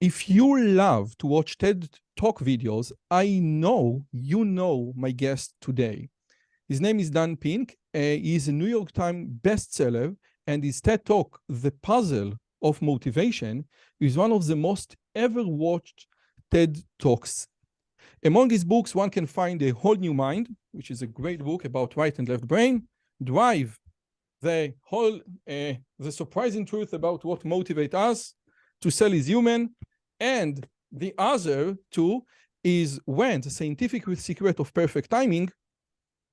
If you love to watch TED Talk videos, I know you know my guest today. His name is Dan Pink. He's a New York Times bestseller, and his TED Talk, The Puzzle of Motivation, is one of the most ever watched TED Talks. Among his books, one can find A Whole New Mind, which is a great book about right and left brain, Drive, the surprising truth about what motivates us, To Sell is Human, and the other two is When, the Scientific Secret of Perfect Timing,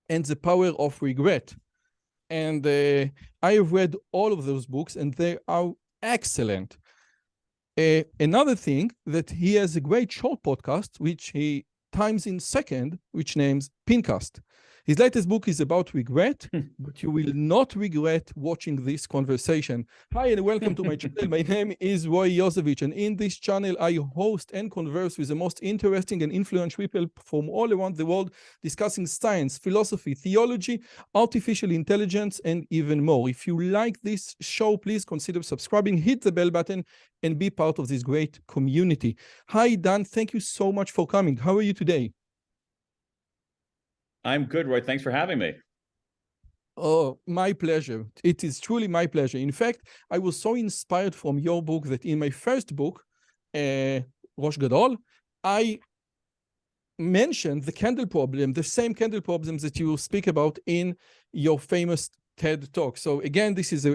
and The Power of Regret. And I have read all of those books, and they are excellent. Another thing, that he has a great short podcast, which he times in second, which names Pincast. His latest book is about regret, but you will not regret watching this conversation. Hi, and welcome to my channel. My name is Yozevitch, and in this channel, I host and converse with the most interesting and influential people from all around the world, discussing science, philosophy, theology, artificial intelligence, and even more. If you like this show, please consider subscribing, hit the bell button, and be part of this great community. Hi, Dan. Thank you so much for coming. How are you today? I'm good, Roy. Thanks for having me. Oh, my pleasure. It is truly my pleasure. In fact, I was so inspired from your book that in my first book, Rosh Gadol, I mentioned the candle problem, the same candle problems that you speak about in your famous TED Talk. So again, this is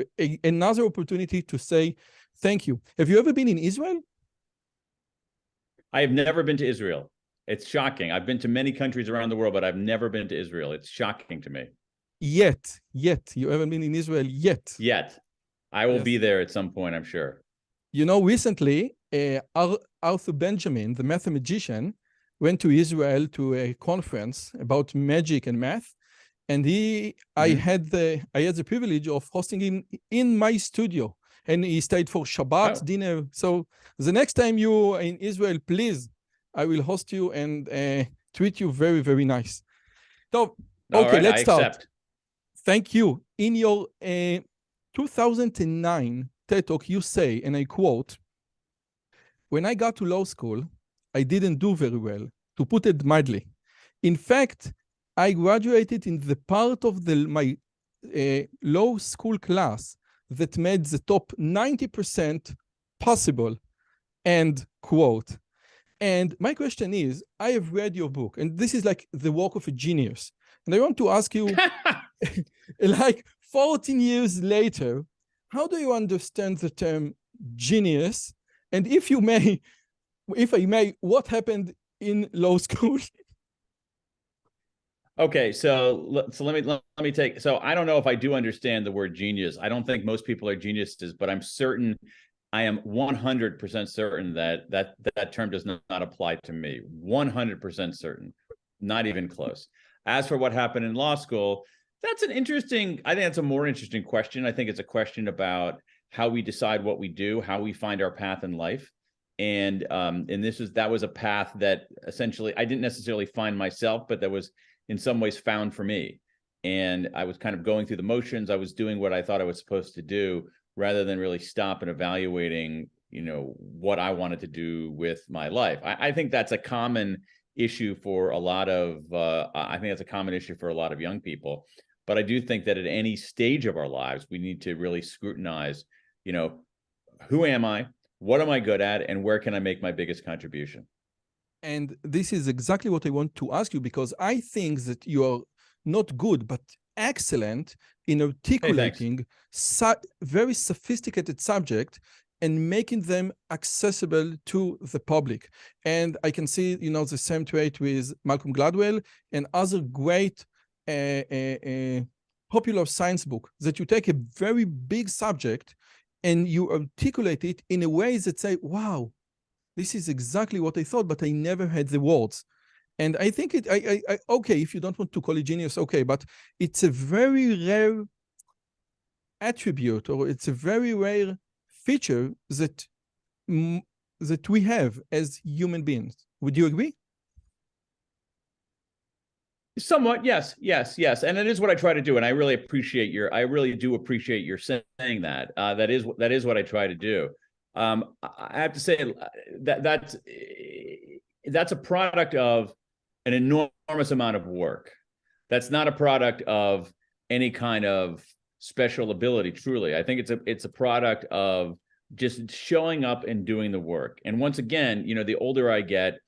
another opportunity to say thank you. Have you ever been in Israel? I have never been to Israel. It's shocking. I've been to many countries around the world, but I've never been to Israel. It's shocking to me. Yet. You haven't been in Israel yet. Yet. I will be there at some point, I'm sure. You know, recently, Arthur Benjamin, the mathematician, went to Israel to a conference about magic and math. And I had the privilege of hosting him in my studio. And he stayed for Shabbat dinner. So the next time you are in Israel, please, I will host you and treat you very, very nice. So, okay, right, let's start. Accept. Thank you. In your 2009 TED Talk, you say, and I quote, "When I got to law school, I didn't do very well, to put it mildly. In fact, I graduated in the part of my law school class that made the top 90% possible," end quote. And my question is, I have read your book, and this is like the work of a genius. And I want to ask you, like 14 years later, how do you understand the term genius? And if I may, what happened in law school? Okay, so let me take. So I don't know if I do understand the word genius. I don't think most people are geniuses, but I'm certain, I am 100% certain that term does not apply to me. 100% certain, not even close. As for what happened in law school, that's an interesting. I think that's a more interesting question. I think it's a question about how we decide what we do, how we find our path in life. And that was a path that essentially I didn't necessarily find myself, but that was in some ways found for me. And I was kind of going through the motions. I was doing what I thought I was supposed to do, rather than really stop and evaluating, what I wanted to do with my life. I think that's a common issue for a lot of, young people. But I do think that at any stage of our lives, we need to really scrutinize, who am I? What am I good at? And where can I make my biggest contribution? And this is exactly what I want to ask you, because I think that you are not good, but excellent in articulating very sophisticated subject and making them accessible to the public. And I can see, the same trait with Malcolm Gladwell and other great popular science book, that you take a very big subject and you articulate it in a way that say, wow, this is exactly what I thought, but I never had the words. And I think okay, if you don't want to call it genius, okay, but it's a very rare attribute, or it's a very rare feature that we have as human beings. Would you agree? Somewhat, yes. And it is what I try to do. And I really do appreciate your saying that. That is what I try to do. I have to say that that's a product of an enormous amount of work. That's not a product of any kind of special ability. Truly, I think it's a product of just showing up and doing the work. And once again, the older I get,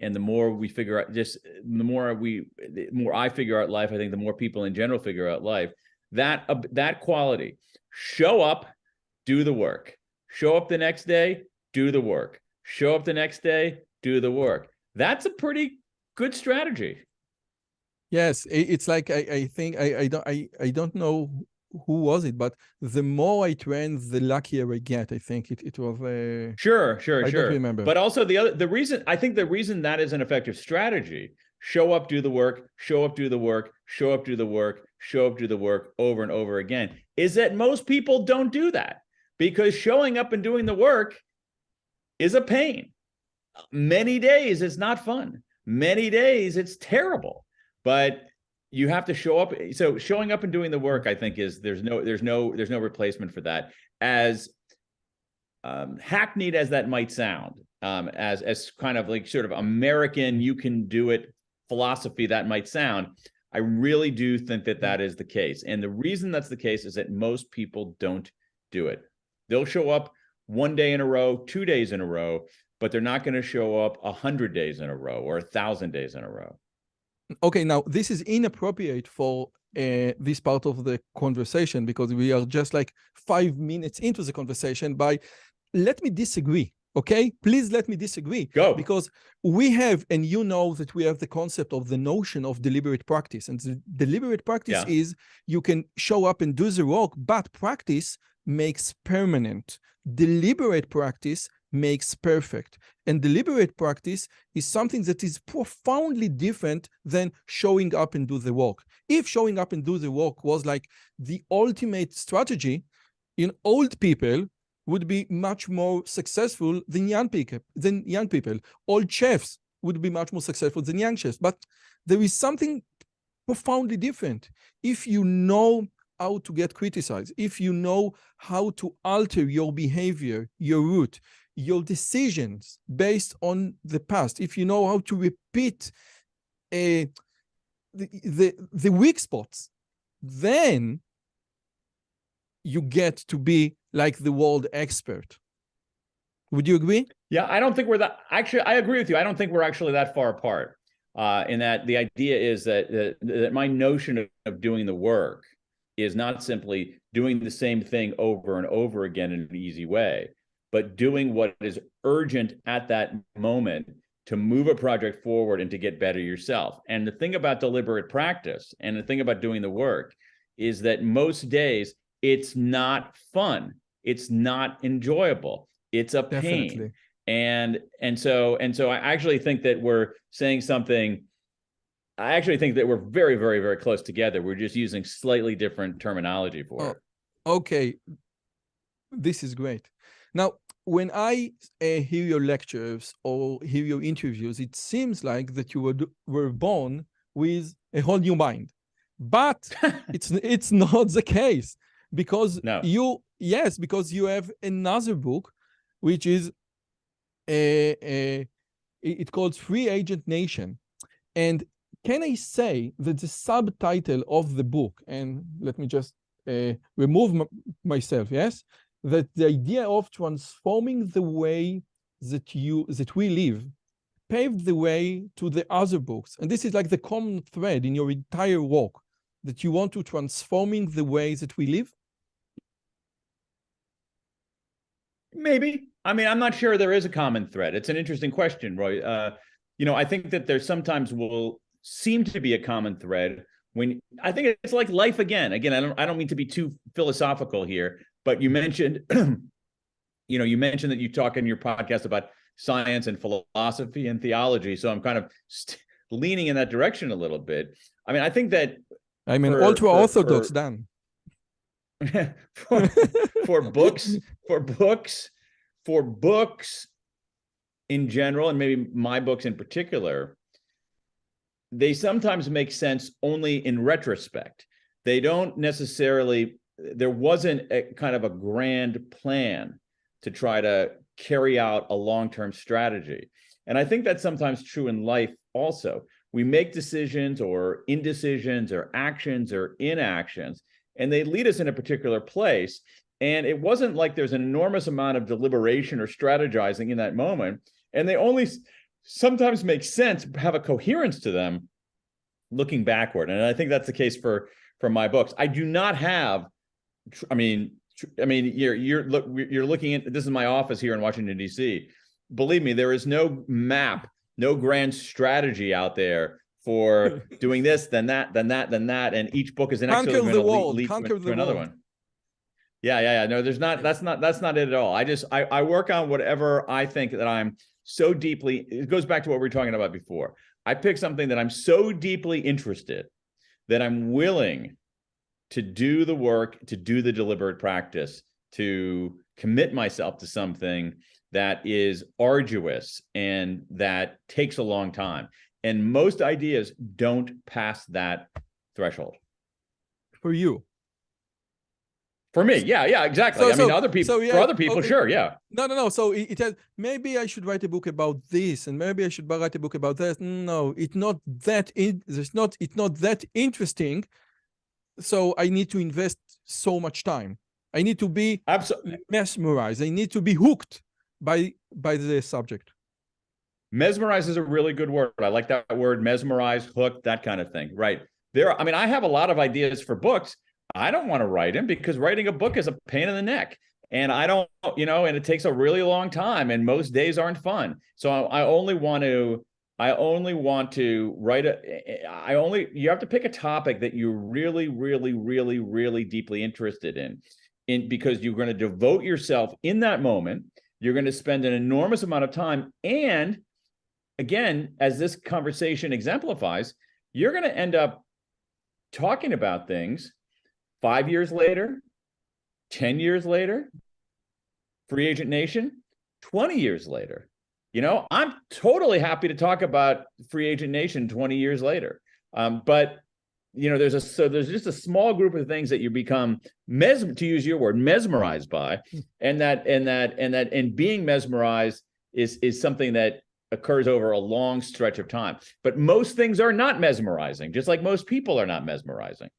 and the more we figure out, the more I figure out life. I think the more people in general figure out life. That quality: show up, do the work. Show up the next day, do the work. Show up the next day, do the work. That's a pretty good strategy. Yes, it's like I think I don't know who was it, but the more I train, the luckier I get. I think it was Sure. I don't remember. But also the reason that is an effective strategy: show up, do the work, show up, do the work, show up, do the work, show up, do the work over and over again, is that most people don't do that, because showing up and doing the work is a pain. Many days it's not fun. Many days it's terrible. But you have to show up. So showing up and doing the work, I think, is there's no replacement for that. As hackneyed as that might sound, as kind of like sort of American, you can do it philosophy that might sound, I really do think that is the case. And the reason that's the case is that most people don't do it. They'll show up 1 day in a row, 2 days in a row, but they're not going to show up 100 days in a row or 1,000 days in a row. Okay, now this is inappropriate for this part of the conversation, because we are just like 5 minutes into the conversation. Let me disagree, okay? Please let me disagree. Go. Because we have, and you know that we have the concept of the notion of deliberate practice. And the deliberate practice is you can show up and do the work, but practice makes permanent. Deliberate practice makes perfect. And deliberate practice is something that is profoundly different than showing up and do the work. If showing up and do the work was like the ultimate strategy, old people would be much more successful than young people. Old chefs would be much more successful than young chefs. But there is something profoundly different. If you know how to get criticized, if you know how to alter your behavior, your route, your decisions based on the past, if you know how to repeat the weak spots, then you get to be like the world expert. Would you agree? Yeah, I don't think we're that. Actually, I agree with you. I don't think we're actually that far apart. In that the idea is that my notion of doing the work is not simply doing the same thing over and over again in an easy way, but doing what is urgent at that moment to move a project forward and to get better yourself. And the thing about deliberate practice and the thing about doing the work is that most days it's not fun. It's not enjoyable. It's a pain. Definitely. And so I actually think that we're saying something. I actually think that we're very, very, very close together. We're just using slightly different terminology for it. Okay. This is great. Now, when I hear your lectures or hear your interviews, it seems like that you were born with a whole new mind. But it's not the case, because because you have another book, which is it's called Free Agent Nation. And can I say that the subtitle of the book, and let me just remove myself, yes, that the idea of transforming the way that we live paved the way to the other books. And this is like the common thread in your entire work, that you want to transforming the way that we live? Maybe. I mean, I'm not sure there is a common thread. It's an interesting question, Roy. I think that there sometimes will seem to be a common thread when I think it's like life again. Again, I don't mean to be too philosophical here, but you mentioned, you mentioned that you talk in your podcast about science and philosophy and theology. So I'm kind of leaning in that direction a little bit. I mean, I think that ultra-Orthodox, Dan. for books in general, and maybe my books in particular, they sometimes make sense only in retrospect. They don't necessarily, there wasn't a kind of a grand plan to try to carry out a long-term strategy. And I think that's sometimes true in life also. We make decisions or indecisions or actions or inactions, and they lead us in a particular place. And it wasn't like there's an enormous amount of deliberation or strategizing in that moment. And they only sometimes make sense, have a coherence to them looking backward. And I think that's the case for my books. I do not have, I mean, you're looking at, this is my office here in Washington, D.C. Believe me, there is no map, no grand strategy out there for doing this, then that, then that, then that. And each book is inexorably going to lead to another one. Yeah. No, there's not, that's not it at all. I work on whatever I think that I'm so deeply, it goes back to what we were talking about before. I pick something that I'm so deeply interested that I'm willing to do the work, to do the deliberate practice, to commit myself to something that is arduous and that takes a long time. And most ideas don't pass that threshold. For you. For me, yeah, exactly. Other people, for other people, okay. Sure, yeah. No. So it has, maybe I should write a book about this, and maybe I should write a book about that. No, it's not that. It's not that interesting. So I need to invest so much time. I need to be mesmerized. I need to be hooked by the subject. Mesmerize is a really good word. I like that word, mesmerize, hooked, that kind of thing. Right. I have a lot of ideas for books. I don't want to write them because writing a book is a pain in the neck. And I don't, and it takes a really long time and most days aren't fun. So I only want to write you have to pick a topic that you're really, really, really, really deeply interested in because you're going to devote yourself in that moment. You're going to spend an enormous amount of time. And again, as this conversation exemplifies, you're going to end up talking about things 5 years later, 10 years later, Free Agent Nation, 20 years later. I'm totally happy to talk about Free Agent Nation 20 years later. But there's just a small group of things that you become to use your word, mesmerized by, and being mesmerized is something that occurs over a long stretch of time. But most things are not mesmerizing, just like most people are not mesmerizing.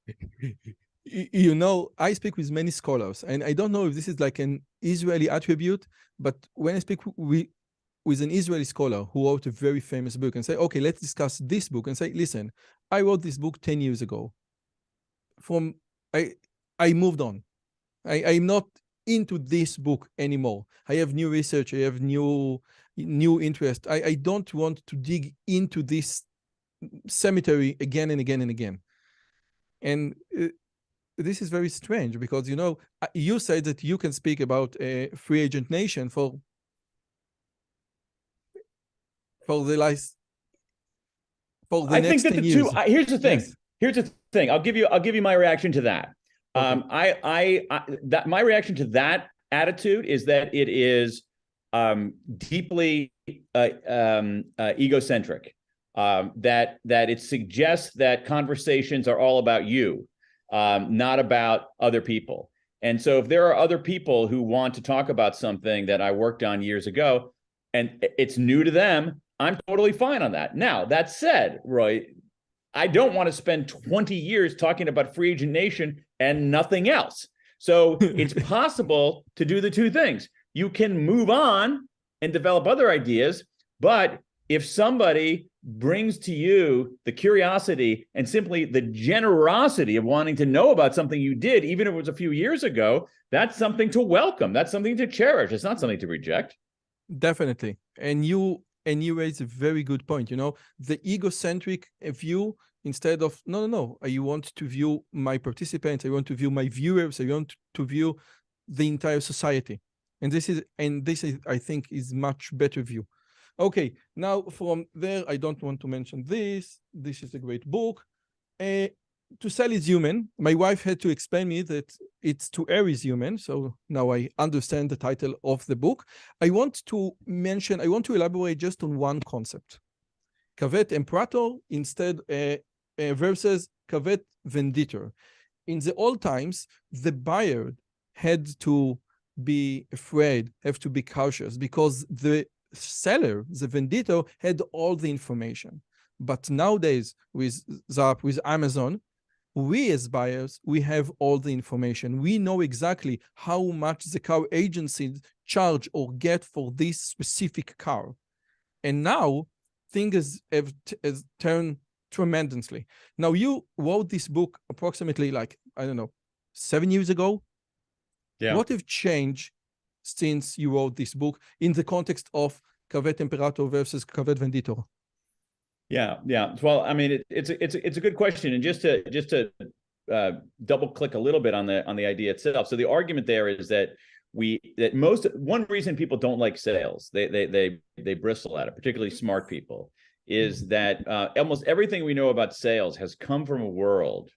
I speak with many scholars, and I don't know if this is like an Israeli attribute, but when I speak with an Israeli scholar who wrote a very famous book and say, okay, let's discuss this book, and say, listen, I wrote this book 10 years ago. I moved on. I'm not into this book anymore. I have new research. I have new interest. I don't want to dig into this cemetery again and again and again. And this is very strange because, you said that you can speak about a Free Agent Nation for the next 10 years. Here's the thing. Yes. Here's the thing. I'll give you my reaction to that. Okay. My reaction to that attitude is that it is deeply egocentric. That it suggests that conversations are all about you, not about other people. And so if there are other people who want to talk about something that I worked on years ago and it's new to them, I'm totally fine on that. Now, that said, Roy, I don't want to spend 20 years talking about Free Agent Nation and nothing else. So it's possible to do the two things. You can move on and develop other ideas, but if somebody brings to you the curiosity and simply the generosity of wanting to know about something you did, even if it was a few years ago, that's something to welcome. That's something to cherish. It's not something to reject. Definitely. And you raise a very good point. The egocentric view, instead of, no, I want to view my participants, I want to view my viewers, I want to view the entire society. And this is, I think, is much better view. Okay, now from there, I don't want to mention this. This is a great book. To Sell is Human. My wife had to explain me that it's To Err is Human. So now I understand the title of the book. I want to elaborate just on one concept. Cavet Imperator instead versus Cavet Venditor. In the old times, the buyer had to be afraid, have to be cautious, because the seller, the vendor, had all the information. But nowadays, with Zap, with Amazon, we as buyers, we have all the information. We know exactly how much the car agencies charge or get for this specific car. And now things have turned tremendously. Now, you wrote this book approximately, like, I don't know, 7 years ago. Yeah. What have changed since you wrote this book in the context of Cavet Imperator versus Cavet Venditor? Yeah, yeah. Well, I mean, it's a good question, and just to double click a little bit on the idea itself. So the argument there is that one reason people don't like sales, they bristle at it, particularly smart people, is that almost everything we know about sales has come from a world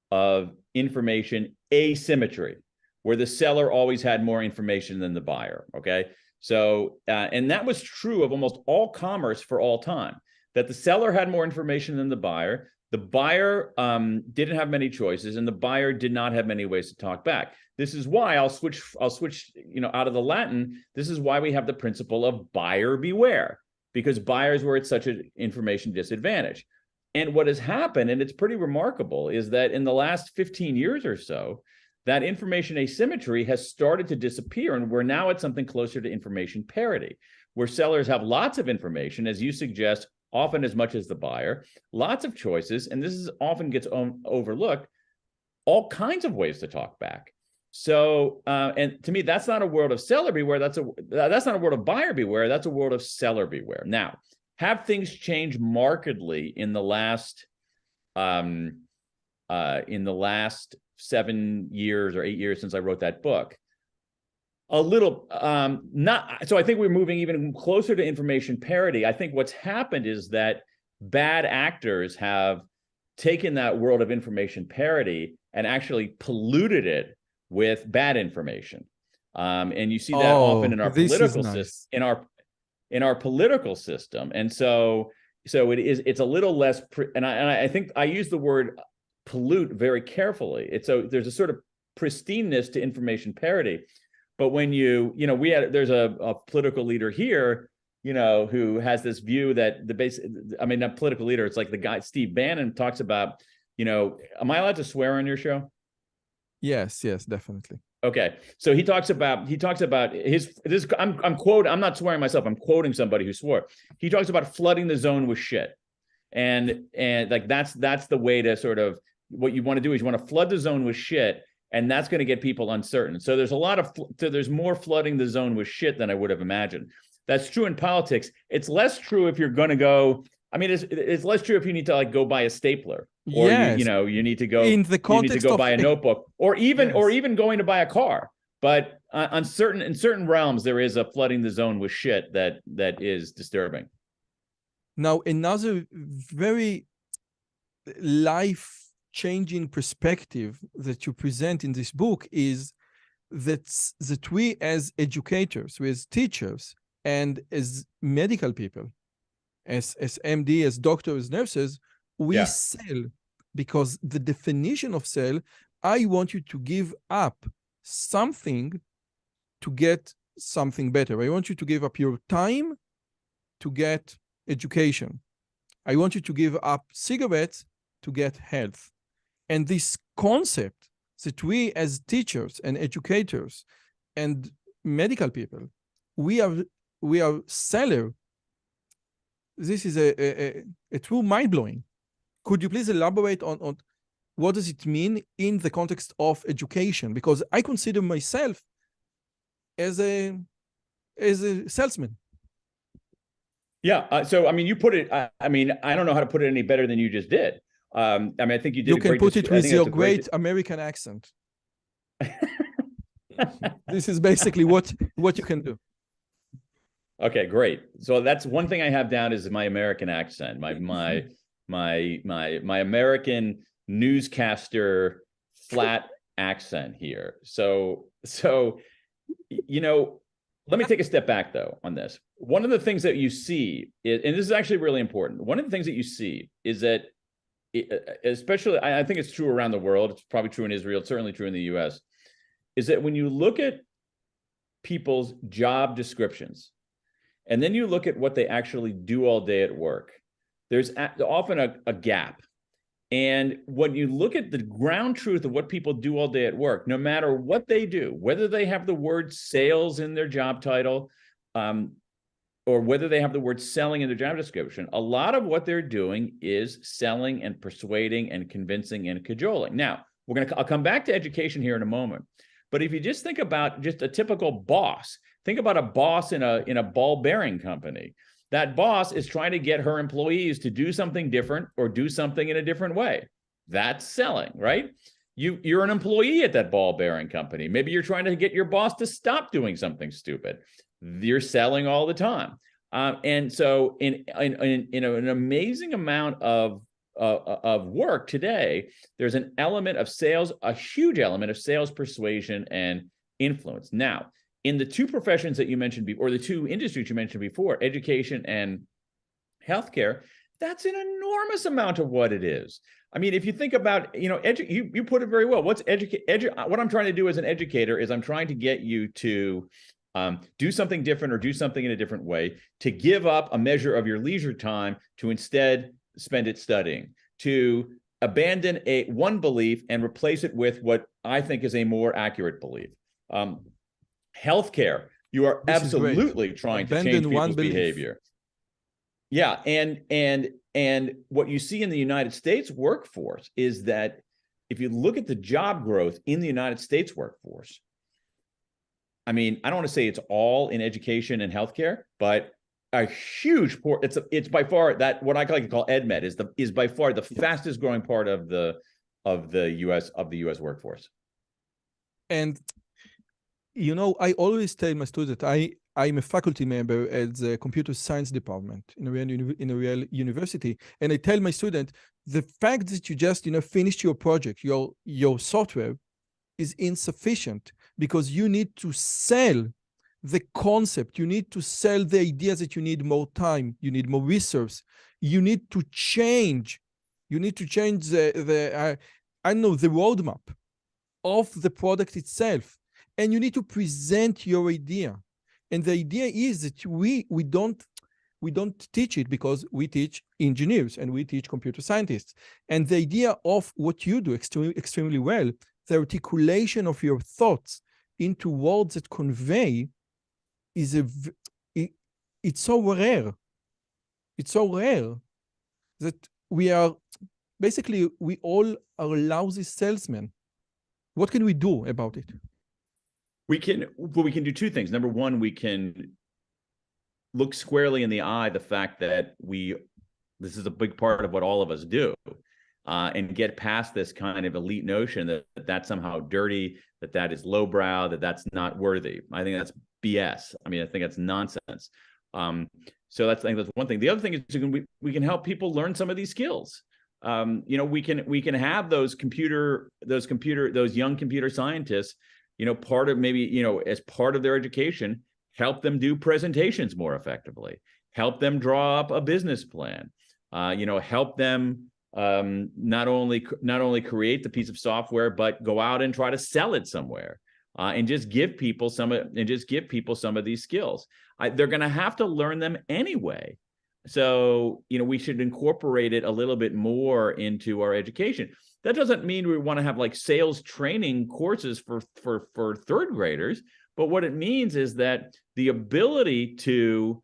of information asymmetry, where the seller always had more information than the buyer. Okay, so and that was true of almost all commerce for all time. That the seller had more information than the buyer. The buyer didn't have many choices, and the buyer did not have many ways to talk back. This is why I'll switch, out of the Latin. This is why we have the principle of buyer beware, because buyers were at such an information disadvantage. And what has happened, and it's pretty remarkable, is that in the last 15 years or so, that information asymmetry has started to disappear, and we're now at something closer to information parity, where sellers have lots of information, as you suggest, often as much as the buyer, lots of choices, and this is often gets overlooked, all kinds of ways to talk back. So, and to me, that's not a world of seller beware. That's not a world of buyer beware. That's a world of seller beware. Now, have things changed markedly in the last 7 years or 8 years since I wrote that book? A little, not so. I think we're moving even closer to information parity. I think what's happened is that bad actors have taken that world of information parity and actually polluted it with bad information. And you see that often in our political system, in our political system. And so it's a little less. And I think I use the word pollute very carefully. There's a sort of pristineness to information parity. But when there's a political leader here, who has this view that not political leader, it's like the guy, Steve Bannon, talks about, am I allowed to swear on your show? Yes, definitely. Okay. So he talks about I'm not swearing myself. I'm quoting somebody who swore. He talks about flooding the zone with shit. And like, that's the way to sort of, what you want to do is you want to flood the zone with shit. And that's going to get people uncertain. So there's more flooding the zone with shit than I would have imagined. That's true in politics. It's less true if you're going to go. I mean, it's less true if you need to go buy a stapler, or you need to go in the context buy a notebook, or even going to buy a car. But in certain realms, there is a flooding the zone with shit that is disturbing. Now, another very life-changing perspective that you present in this book is that we as educators, we as teachers, and as medical people, as MD, as doctors, nurses, we sell, because the definition of sell, I want you to give up something to get something better. I want you to give up your time to get education. I want you to give up cigarettes to get health. And this concept that we as teachers and educators and medical people, we are seller. This is a true mind-blowing. Could you please elaborate on what does it mean in the context of education? Because I consider myself as a salesman. Yeah. So, I mean, you put it, I mean, I don't know how to put it any better than you just did. I mean, I think you did. You can put it with your great American accent. This is basically what you can do. Okay, great. So that's one thing I have down is my American accent, my American newscaster flat accent here. So let me take a step back though on this. One of the things that you see is, and this is actually really important. One of the things that you see is that, especially, I think it's true around the world. It's probably true in Israel. It's certainly true in the U.S. Is that when you look at people's job descriptions, and then you look at what they actually do all day at work, there's often a gap. And when you look at the ground truth of what people do all day at work, no matter what they do, whether they have the word sales in their job title, or whether they have the word selling in their job description, a lot of what they're doing is selling and persuading and convincing and cajoling. Now, I'll come back to education here in a moment. But if you just think about just a typical boss, think about a boss in a ball bearing company. That boss is trying to get her employees to do something different or do something in a different way. That's selling, right? You're an employee at that ball bearing company. Maybe you're trying to get your boss to stop doing something stupid. You're selling all the time. And so in an amazing amount of work today, there's an element of sales, a huge element of sales persuasion and influence. Now, in the two professions that you mentioned before, or the two industries you mentioned before, education and healthcare, that's an enormous amount of what it is. I mean, if you think about, you put it very well. What I'm trying to do as an educator is I'm trying to get you to do something different or do something in a different way, to give up a measure of your leisure time to instead spend it studying, to abandon one belief and replace it with what I think is a more accurate belief. Healthcare, you are absolutely trying to change people's behavior. Yeah, and what you see in the United States workforce is that if you look at the job growth in the United States workforce, I mean, I don't want to say it's all in education and healthcare, but a huge part. It's by far that what I like to call EdMed is by far the fastest growing part of the US workforce. And I always tell my students I'm a faculty member at the computer science department in a real university, and I tell my students the fact that you just finished your project, your software, is insufficient, because you need to sell the concept, you need to sell the idea that you need more time, you need more resource, you need to change the roadmap of the product itself, and you need to present your idea. And the idea is that we don't teach it, because we teach engineers and we teach computer scientists. And the idea of what you do extremely well, the articulation of your thoughts into words that convey, it's so rare. It's so rare that we all are lousy salesmen. What can we do about it? We can do two things. Number one, we can look squarely in the eye the fact that this is a big part of what all of us do, and get past this kind of elite notion that that's somehow dirty, that is lowbrow, that's not worthy. I think that's BS. I mean, I think that's nonsense. So I think that's one thing. The other thing is we can help people learn some of these skills. We can have those young computer scientists, part of maybe, as part of their education, help them do presentations more effectively, help them draw up a business plan, help them not only create the piece of software, but go out and try to sell it somewhere, and just give people some of these skills. They're going to have to learn them anyway. So, we should incorporate it a little bit more into our education. That doesn't mean we want to have like sales training courses for third graders, but what it means is that the ability to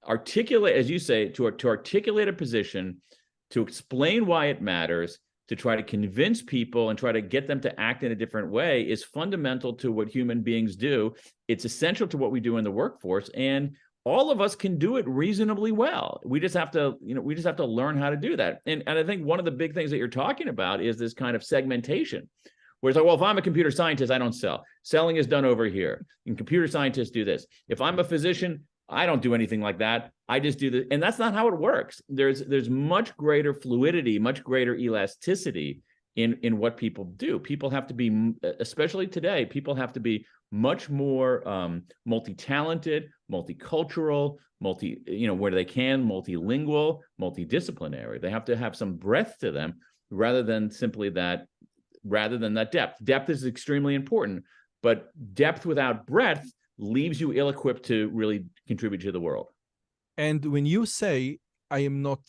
articulate, as you say, to articulate a position, to explain why it matters, to try to convince people and try to get them to act in a different way is fundamental to what human beings do. It's essential to what we do in the workforce, and all of us can do it reasonably well. We just have to, learn how to do that. And I think one of the big things that you're talking about is this kind of segmentation, where it's like, well, if I'm a computer scientist, I don't sell. Selling is done over here, and computer scientists do this. If I'm a physician, I don't do anything like that. I just do this. And that's not how it works. There's much greater fluidity, much greater elasticity in what people do. People have to be, especially today, people have to be much more multi-talented, multicultural, where they can, multilingual, multidisciplinary. They have to have some breadth to them rather than that depth. Depth is extremely important, but depth without breadth leaves you ill-equipped to really contribute to the world. And when you say, I am not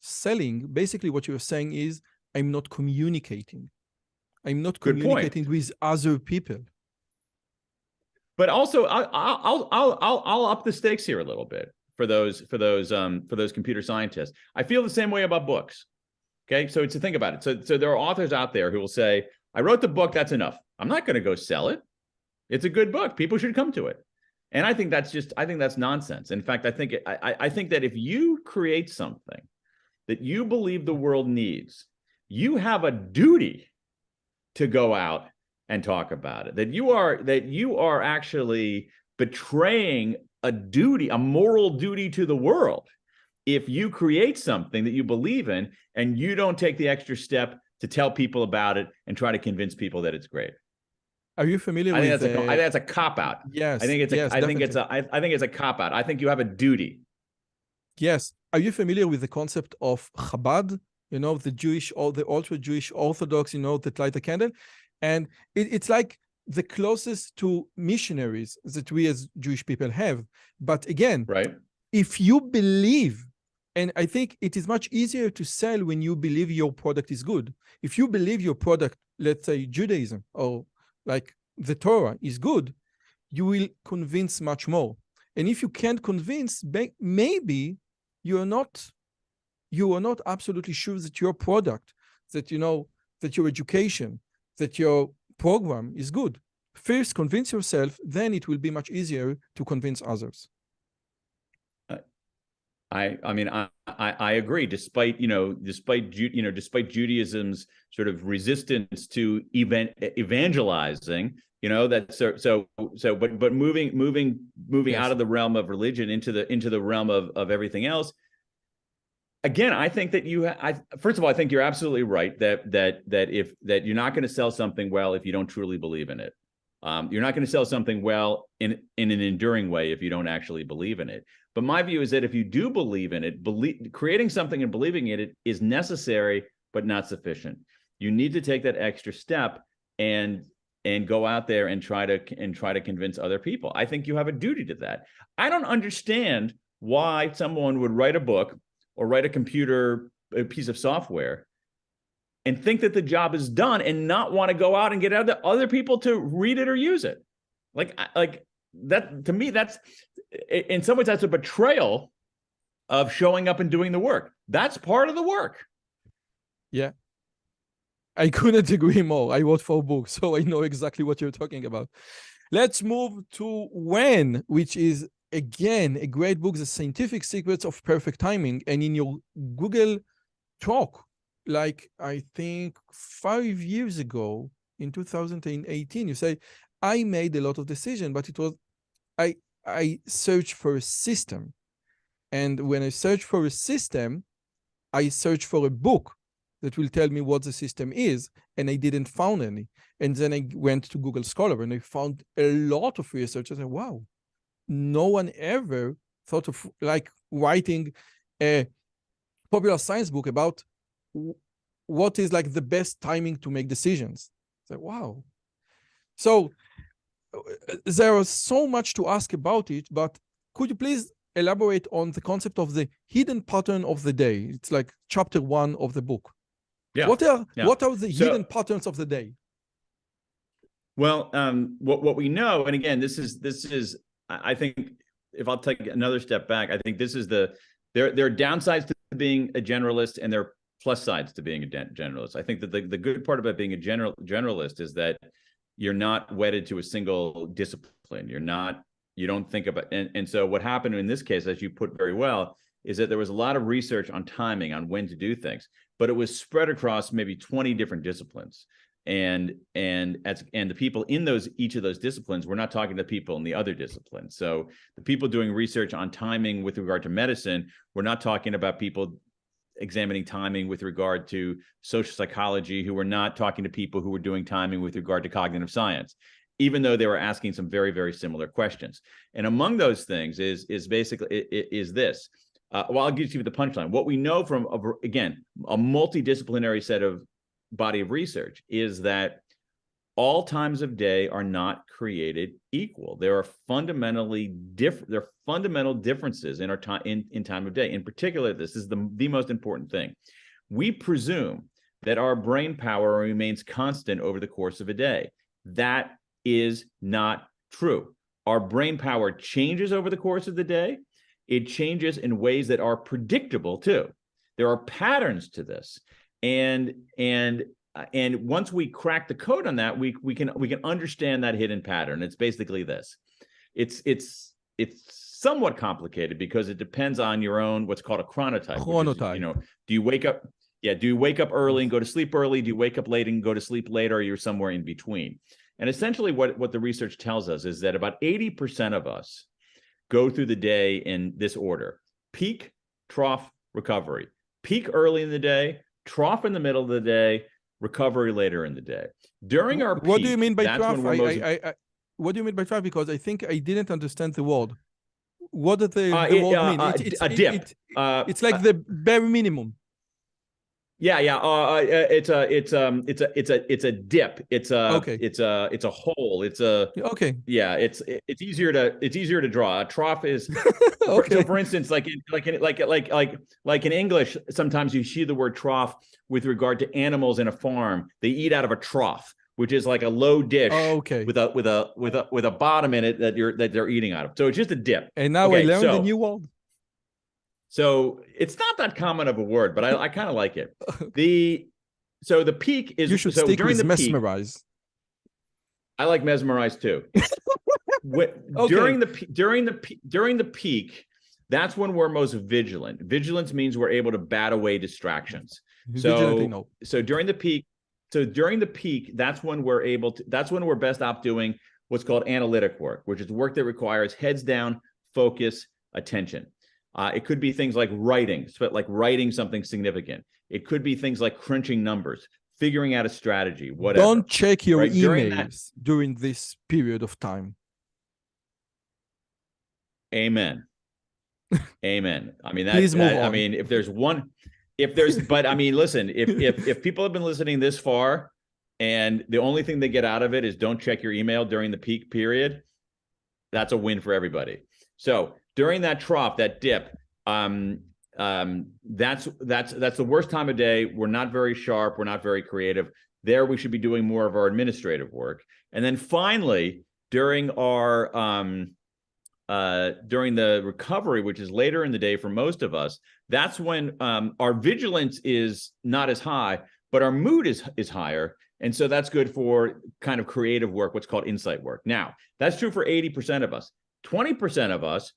selling, basically what you're saying is, I'm not communicating. I'm not communicating with other people. But also, I'll up the stakes here a little bit for those computer scientists. I feel the same way about books. Okay, so to think about it, so there are authors out there who will say, I wrote the book, that's enough. I'm not going to go sell it. It's a good book. People should come to it. And I think that's nonsense. In fact, I think that if you create something that you believe the world needs, you have a duty to go out and talk about it. That you are actually betraying a duty, a moral duty to the world, if you create something that you believe in and you don't take the extra step to tell people about it and try to convince people that it's great. Are you familiar with? I think that's a cop out. Yes. I think it's a cop out. I think you have a duty. Yes. Are you familiar with the concept of Chabad? You know, the Jewish or the ultra Jewish Orthodox, you know, that light the candle. And it's like the closest to missionaries that we as Jewish people have. But again, right, if you believe, and I think it is much easier to sell when you believe your product is good. If you believe your product, let's say Judaism or like the Torah is good, you will convince much more. And if you can't convince, maybe you are not absolutely sure that your product, that you know, that your education, that your program is good. First, convince yourself, then it will be much easier to convince others. I agree. Despite Judaism's sort of resistance to evangelizing, but moving out of the realm of religion into the realm of everything else. Again, I think that first of all, I think you're absolutely right that you're not going to sell something well if you don't truly believe in it. You're not going to sell something well in an enduring way if you don't actually believe in it. But my view is that if you do believe in it, creating something and believing in it is necessary, but not sufficient. You need to take that extra step and go out there and try to convince other people. I think you have a duty to that. I don't understand why someone would write a book or write a piece of software and think that the job is done and not want to go out and get other people to read it or use it. Like that, to me, that's, in some ways, that's a betrayal of showing up and doing the work. That's part of the work. Yeah. I couldn't agree more. I wrote 4 books, so I know exactly what you're talking about. Let's move to When, which is, again, a great book, The Scientific Secrets of Perfect Timing. And in your Google talk, like I think 5 years ago, in 2018, you say, I made a lot of decisions, but it was, I searched for a system. And when I search for a system, I search for a book that will tell me what the system is, and I didn't find any. And then I went to Google Scholar and I found a lot of research. I said, wow, no one ever thought of like writing a popular science book about what is like the best timing to make decisions. I said, wow. So there is so much to ask about it, but could you please elaborate on the concept of the hidden pattern of the day? It's like chapter 1 of the book. Yeah. What are the hidden patterns of the day? Well, what we know, and again, this is, I think, if I'll take another step back, I think this is there are downsides to being a generalist and there are plus sides to being a generalist. I think that the good part about being a generalist is that you're not wedded to a single discipline. You don't think about, and so what happened in this case, as you put very well, is that there was a lot of research on timing, on when to do things, but it was spread across maybe 20 different disciplines. And the people in each of those disciplines, we're not talking to people in the other disciplines. So the people doing research on timing with regard to medicine, we're not talking about people examining timing with regard to social psychology, who were not talking to people who were doing timing with regard to cognitive science, even though they were asking some very, very similar questions. And among those things is basically this. Well, I'll give you the punchline. What we know from, again, a multidisciplinary set of body of research is that all times of day are not created equal. There are fundamentally different. There are fundamental differences in our time in time of day. In particular, this is the most important thing. We presume that our brain power remains constant over the course of a day. That is not true. Our brain power changes over the course of the day. It changes in ways that are predictable too. There are patterns to this, and once we crack the code on that, we can understand that hidden pattern. It's basically this. It's somewhat complicated because it depends on your own what's called a chronotype. Chronotype. Which is, do you wake up? Yeah, do you wake up early and go to sleep early? Do you wake up late and go to sleep late, or you're somewhere in between? And essentially what the research tells us is that about 80% of us go through the day in this order: peak, trough, recovery. Peak early in the day, trough in the middle of the day, recovery later in the day. During our peak, what do you mean by trough? What do you mean by trough? Because I think I didn't understand the word. What does the word mean? A dip. It's like the bare minimum. Yeah. It's a dip. It's a hole. It's easier to draw. A trough is okay. So for instance, like in English, sometimes you see the word trough with regard to animals in a farm. They eat out of a trough, which is like a low dish with a bottom in it that they're eating out of. So it's just a dip. And now I learned a new word. So it's not that common of a word, but I kind of like it. The peak is, you should stick during with mesmerize. I like mesmerize too. During the peak, that's when we're most vigilant. Vigilance means we're able to bat away distractions. So during the peak, that's when we're best off doing what's called analytic work, which is work that requires heads down, focus, attention. It could be things like writing something significant. It could be things like crunching numbers, figuring out a strategy, whatever. Don't check your emails during this period of time. Amen. Amen. I mean, listen, if people have been listening this far and the only thing they get out of it is don't check your email during the peak period, that's a win for everybody. So during that trough, that dip, that's the worst time of day. We're not very sharp. We're not very creative. There, we should be doing more of our administrative work. And then finally, during the recovery, which is later in the day for most of us, that's when our vigilance is not as high, but our mood is higher. And so that's good for kind of creative work, what's called insight work. Now, that's true for 80% of us. 20% of us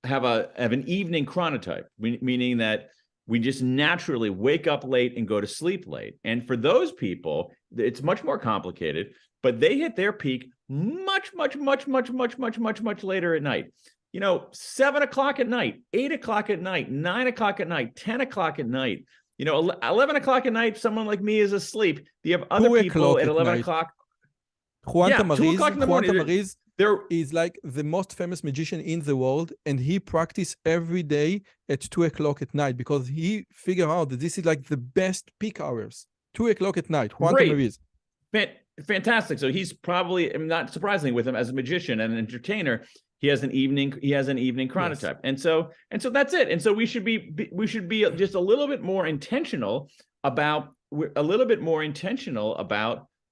have an evening chronotype, meaning that we just naturally wake up late and go to sleep late. And for those people, it's much more complicated, but they hit their peak much later at night. 7 o'clock at night, 8 o'clock at night, 9 o'clock at night, 10 o'clock at night. 11 o'clock at night, someone like me is asleep. You have other people at 11 o'clock. Juan Tamariz there is like the most famous magician in the world, and he practiced every day at 2 o'clock at night because he figured out that this is like the best peak hours. 2 o'clock at night. Juan Tamariz. Fantastic. So he's probably, not surprisingly, with him as a magician and an entertainer, he has an evening chronotype. Yes. And so that's it. And so we should be just a little bit more intentional about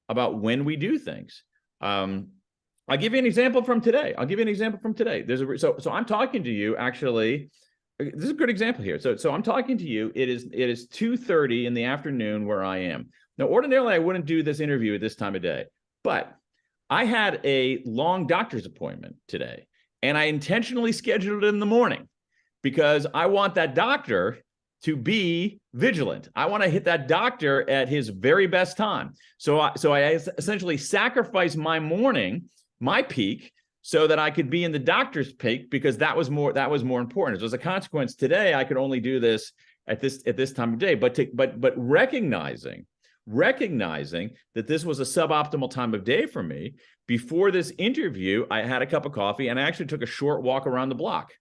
when we do things. I'll give you an example from today. So I'm talking to you, actually. This is a good example here. So I'm talking to you. It is 2:30 in the afternoon where I am. Now, ordinarily, I wouldn't do this interview at this time of day, but I had a long doctor's appointment today, and I intentionally scheduled it in the morning because I want that doctor to be vigilant. I want to hit that doctor at his very best time. So I essentially sacrificed my morning, my peak, so that I could be in the doctor's peak because that was more important. So as a consequence, today I could only do this at this time of day. But recognizing that this was a suboptimal time of day for me, before this interview, I had a cup of coffee and I actually took a short walk around the block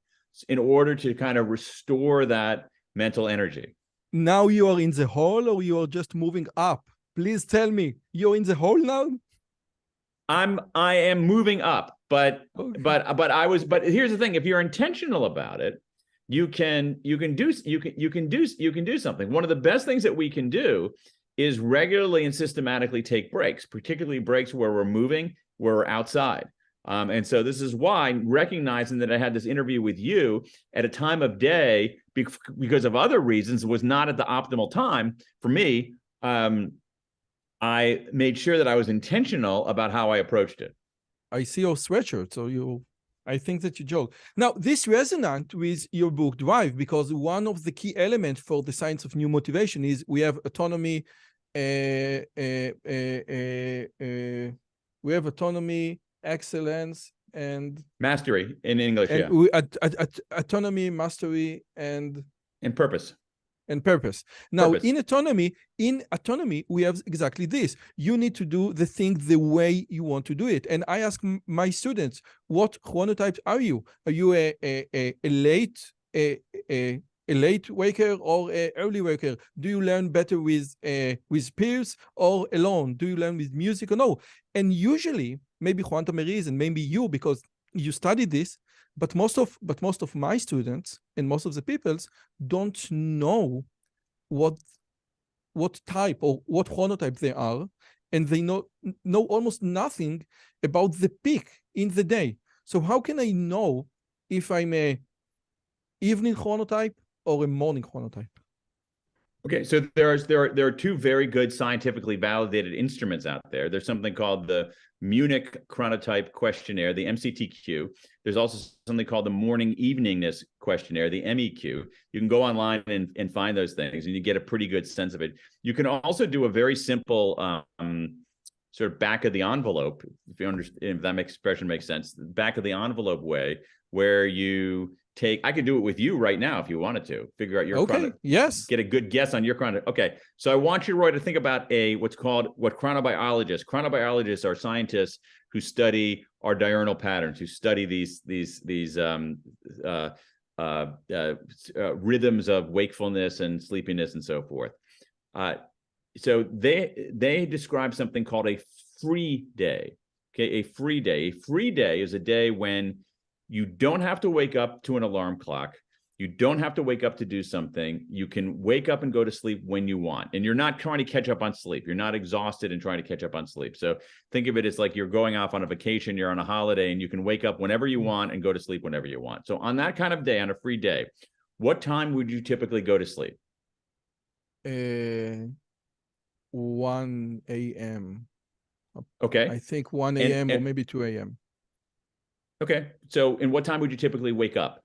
in order to kind of restore that mental energy. Now you are in the hole or you are just moving up? Please tell me, you're in the hole now? I am moving up, but Okay. but here's the thing: if you're intentional about it, you can do something. One of the best things that we can do is regularly and systematically take breaks, particularly breaks where we're moving, where we're outside. And so this is why, recognizing that I had this interview with you at a time of day because of other reasons, was not at the optimal time for me. I made sure that I was intentional about how I approached it. I see your sweatshirt, so I think that you joke. Now, this resonates with your book Drive, because one of the key elements for the science of new motivation is we have autonomy, excellence, and Mastery in English, and yeah. Autonomy, mastery, and Purpose. And purpose. Now, Purpose. in autonomy, we have exactly this. You need to do the thing the way you want to do it. And I ask my students, what chronotypes are you? Are you a late waker or an early waker? Do you learn better with peers or alone? Do you learn with music or no? And usually, maybe Juan Tamariz and maybe you, because you studied this, but most of my students and most of the peoples don't know what type or what chronotype they are, and they know almost nothing about the peak in the day. So how can I know if I'm a evening chronotype or a morning chronotype? Okay, so there are two very good scientifically validated instruments out there. There's something called the Munich Chronotype Questionnaire, the MCTQ. There's also something called the Morning Eveningness Questionnaire, the MEQ. You can go online and find those things, and you get a pretty good sense of it. You can also do a very simple sort of back of the envelope, if you understand, if that expression makes sense, back of the envelope way, where you take, I could do it with you right now if you wanted to figure out your yes, get a good guess on your chrono. Okay, so I want you, Roy, to think about what chronobiologists are scientists who study our diurnal patterns, who study these rhythms of wakefulness and sleepiness and so forth. So they describe something called a free day. Okay, a free day. A free day is a day when you don't have to wake up to an alarm clock. You don't have to wake up to do something. You can wake up and go to sleep when you want. And you're not trying to catch up on sleep. You're not exhausted and trying to catch up on sleep. So think of it as like you're going off on a vacation, you're on a holiday, and you can wake up whenever you want and go to sleep whenever you want. So on that kind of day, on a free day, what time would you typically go to sleep? 1 a.m. Okay. I think 1 a.m. or maybe 2 a.m. Okay. So, and what time would you typically wake up?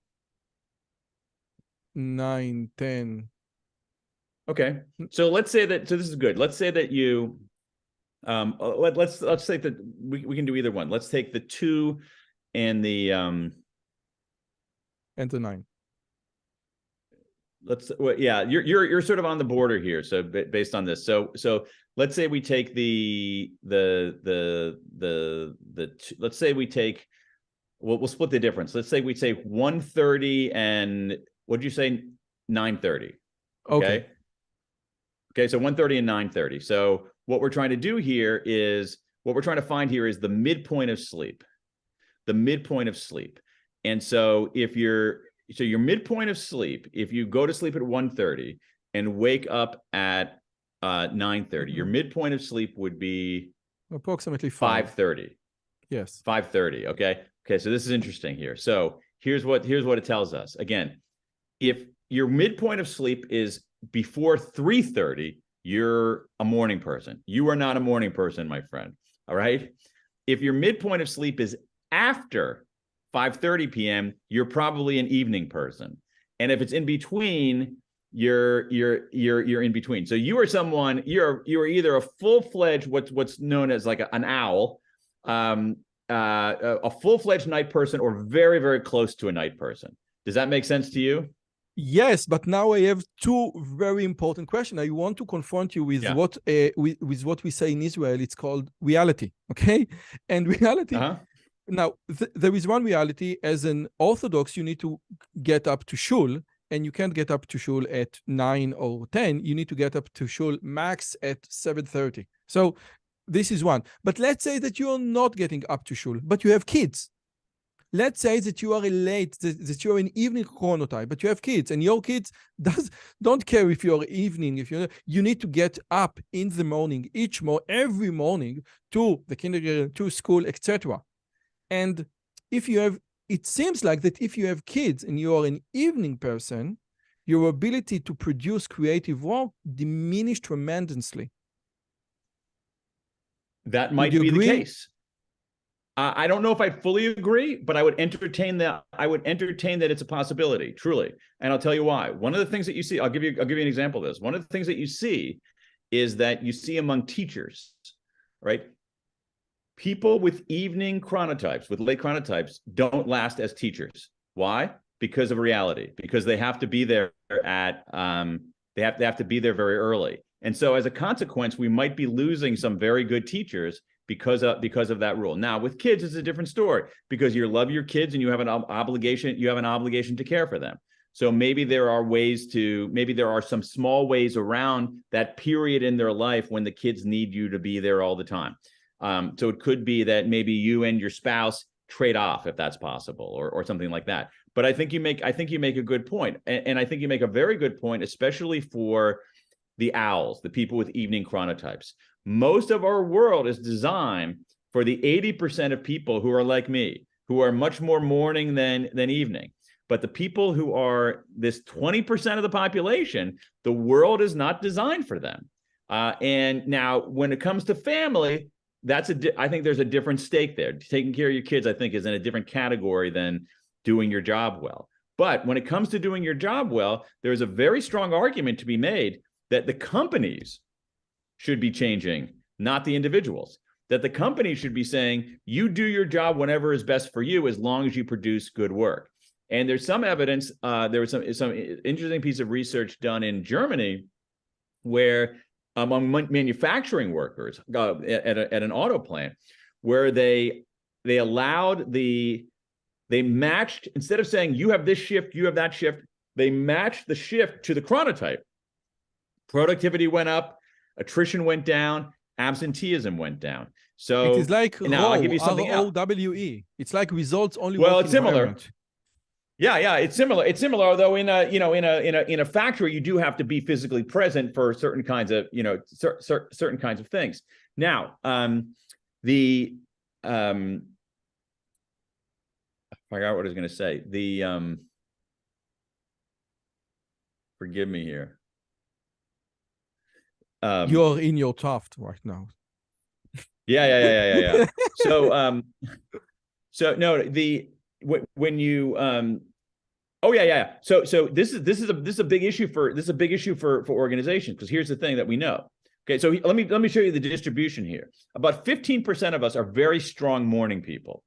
9, 10. Okay. So let's say that, so this is good. Let's say that you, let's say that we can do either one. Let's take the 2 and the, and the 9. Yeah, you're sort of on the border here. So based on this, so let's say we take let's say we take, we'll split the difference. Let's say we take 1:30 and what'd you say? 9:30. Okay. Okay. So 1:30 and 9:30. So what we're trying to do here is, what we're trying to find here is the midpoint of sleep, the midpoint of sleep. And so so your midpoint of sleep, if you go to sleep at 1:30 and wake up at 9:30, your midpoint of sleep would be approximately 5:30. Yes. 5:30. Okay. Okay. So this is interesting here. So here's what it tells us. Again, if your midpoint of sleep is before 3:30, you're a morning person. You are not a morning person, my friend. All right. If your midpoint of sleep is after 5:30 p.m., you're probably an evening person. And if it's in between, you're in between. So you are someone, you're either a full-fledged, what's known as like an owl, a full-fledged night person, or very, very close to a night person. Does that make sense to you? Yes, but now I have 2 very important questions. I want to confront you with what we say in Israel. It's called reality, okay? And reality. Now, there is one reality. As an Orthodox, you need to get up to shul, and you can't get up to shul at 9 or 10. You need to get up to shul max at 7:30. So This is one. But let's say that you are not getting up to shul, but you have kids. Let's say that you are that you are an evening chronotype, but you have kids, and your kids don't care if you're evening, if you need to get up in the morning, every morning to the kindergarten, to school, etc. And if you have, it seems like that if you have kids and you are an evening person, your ability to produce creative work diminished tremendously. That might be the case. I don't know if I fully agree, but I would entertain that. I would entertain that it's a possibility, truly. And I'll tell you why. One of the things that you see, I'll give you an example of this. One of the things that you see is that you see among teachers, right? People with evening chronotypes, with late chronotypes, don't last as teachers. Why? Because of reality. Because they have to be there at they have to be there very early. And so as a consequence, we might be losing some very good teachers because of that rule. Now, with kids, it's a different story because you love your kids and you have an obligation to care for them. So maybe there are some small ways around that period in their life when the kids need you to be there all the time. So it could be that maybe you and your spouse trade off if that's possible, or something like that. But I think you make a good point, and I think you make a very good point, especially for the owls, the people with evening chronotypes. Most of our world is designed for the 80% of people who are like me, who are much more morning than evening. But the people who are this 20% of the population, the world is not designed for them. And now when it comes to family, I think there's a different stake there. Taking care of your kids, I think, is in a different category than doing your job well. But when it comes to doing your job well, there's a very strong argument to be made that the companies should be changing, not the individuals. That the company should be saying, you do your job whenever is best for you, as long as you produce good work. And there's some evidence, there was some interesting piece of research done in Germany where among manufacturing workers at an auto plant, where they matched, instead of saying you have this shift, you have that shift, they matched the shift to the chronotype. Productivity went up, attrition went down, absenteeism went down. So it is like now I'll give you something else. ROWE. It's like results only. Well, it's similar. Yeah, it's similar. It's similar, although in a factory you do have to be physically present for certain kinds of certain kinds of things. Now, I forgot what I was going to say. Forgive me here. You're in your Taft right now. Yeah. So no, when you So this is a big issue for organizations, because here's the thing that we know. Okay, so let me show you the distribution here. About 15% of us are very strong morning people.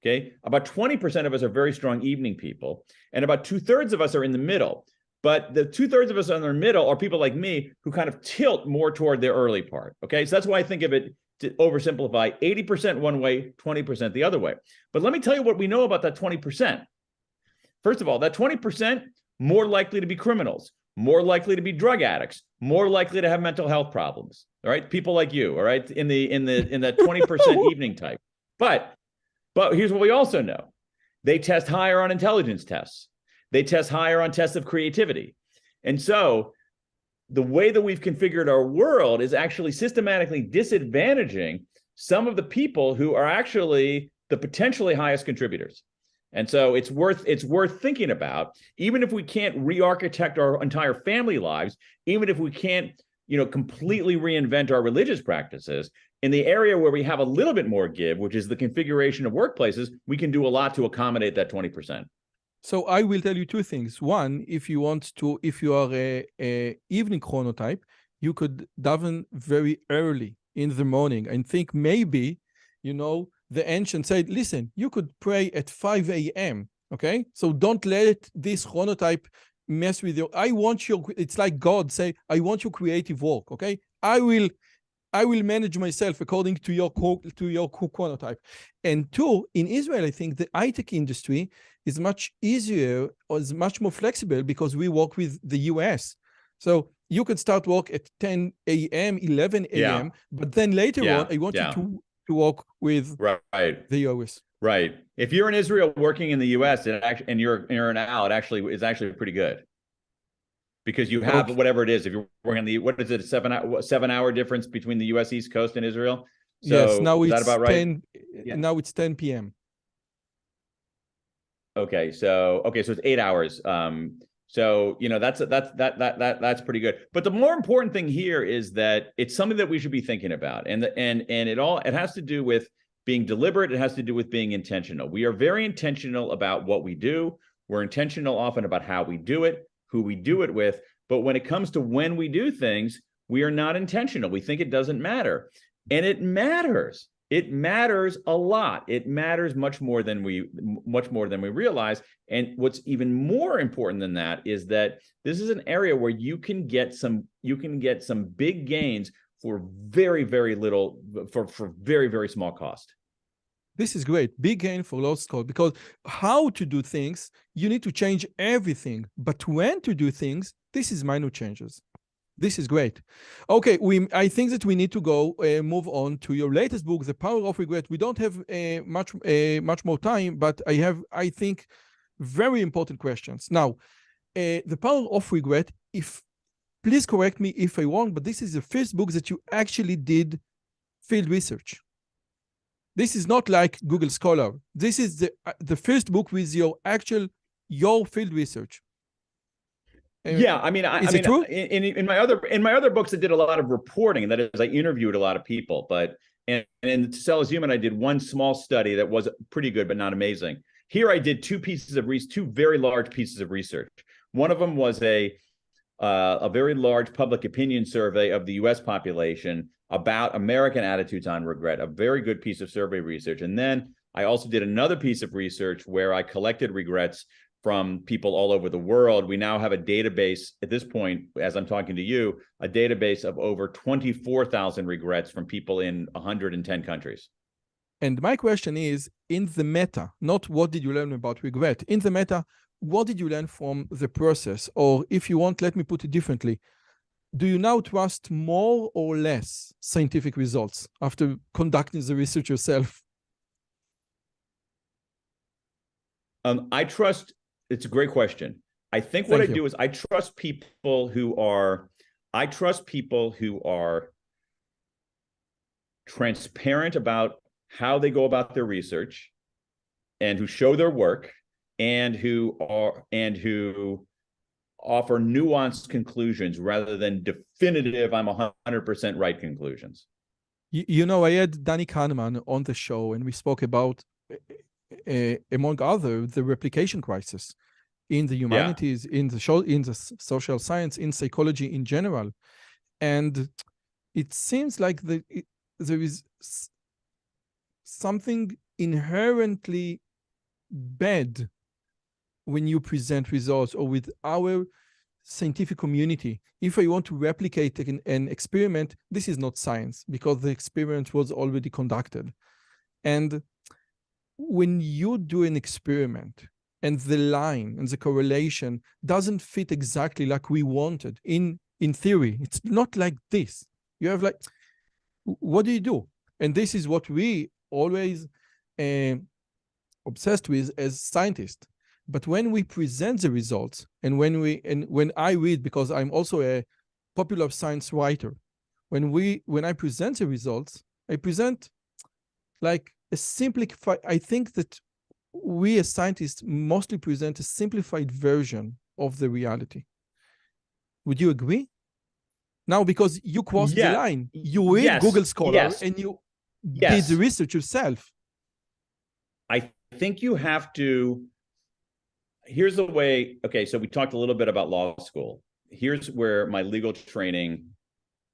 Okay, about 20% of us are very strong evening people, and about 2/3 of us are in the middle. But the 2/3 of us in the middle are people like me who kind of tilt more toward the early part. Okay, so that's why I think of it, to oversimplify, 80% one way, 20% the other way. But let me tell you what we know about that 20%. First of all, that 20% more likely to be criminals, more likely to be drug addicts, more likely to have mental health problems. All right, people like you. All right, in that 20% evening type. But here's what we also know: they test higher on intelligence tests. They test higher on tests of creativity. And so the way that we've configured our world is actually systematically disadvantaging some of the people who are actually the potentially highest contributors. And so it's worth thinking about, even if we can't re-architect our entire family lives, even if we can't, completely reinvent our religious practices, in the area where we have a little bit more give, which is the configuration of workplaces, we can do a lot to accommodate that 20%. So I will tell you two things. One, if you are a evening chronotype, you could daven very early in the morning and think maybe, the ancient said, listen, you could pray at 5 a.m. Okay, so don't let this chronotype mess with you. It's like God say, I want your creative work. Okay, I will manage myself according to your chronotype. And two, in Israel, I think the high-tech industry is much easier or is much more flexible because we work with the US. So You can start work at 10 a.m., 11 a.m., Yeah. but then later Yeah. on, I want Yeah. you to work with Right. the US. Right. If you're in Israel working in the US, and you're an owl, it is actually pretty good. Because you have whatever it is. If you're working on what is it, a 7-hour difference between the US East Coast and Israel? So yes, now is it's that about right? 10. Yeah. Now it's 10 p.m. Okay, so it's 8 hours. So that's pretty good. But the more important thing here is that it's something that we should be thinking about, and it has to do with being deliberate. It has to do with being intentional. We are very intentional about what we do. We're intentional often about how we do it, who we do it with. But when it comes to when we do things, we are not intentional. We think it doesn't matter, and it matters. It matters a lot. It matters much more than we realize. And what's even more important than that is that this is an area where you can get some big gains for very, very little, for very, very small cost. This is great. Big gain for low cost, because how to do things, you need to change everything. But when to do things, this is minor changes. This is great. Okay, I think that we need to go move on to your latest book, The Power of Regret. We don't have much more time, but I think, very important questions. Now, The Power of Regret, please correct me if I'm wrong, but this is the first book that you actually did field research. This is not like Google Scholar. This is the first book with your field research. Yeah, I mean, in my other books, I did a lot of reporting. That is, I interviewed a lot of people. But in To Sell is Human, I did one small study that was pretty good, but not amazing. Here, I did two very large pieces of research. One of them was a very large public opinion survey of the U.S. population about American attitudes on regret. A very good piece of survey research. And then I also did another piece of research where I collected regrets from people all over the world. We now have a database at this point, as I'm talking to you, a database of over 24,000 regrets from people in 110 countries. And my question is, in the meta, not what did you learn about regret, in the meta, what did you learn from the process? Or if you want, let me put it differently. Do you now trust more or less scientific results after conducting the research yourself? It's a great question. I think what I do is I trust people who are transparent about how they go about their research, and who show their work, and who offer nuanced conclusions rather than definitive, I'm 100% right conclusions. I had Danny Kahneman on the show, and we spoke about, among other, the replication crisis in the humanities, in the social science, in psychology in general. And it seems like there is something inherently bad when you present results, or with our scientific community. If I want to replicate an experiment, this is not science, because the experiment was already conducted. And when you do an experiment and the line and the correlation doesn't fit exactly like we wanted in theory, it's not like this. You have what do you do? And this is what we always obsessed with as scientists. But when we present the results, and when I read, because I'm also a popular science writer, when I present the results, I present like a simplified. I think that we as scientists mostly present a simplified version of the reality. Would you agree? Now, because you crossed the line, you read Google Scholar and you did the research yourself. I think you have to. Here's the way. Okay, so we talked a little bit about law school. Here's where my legal training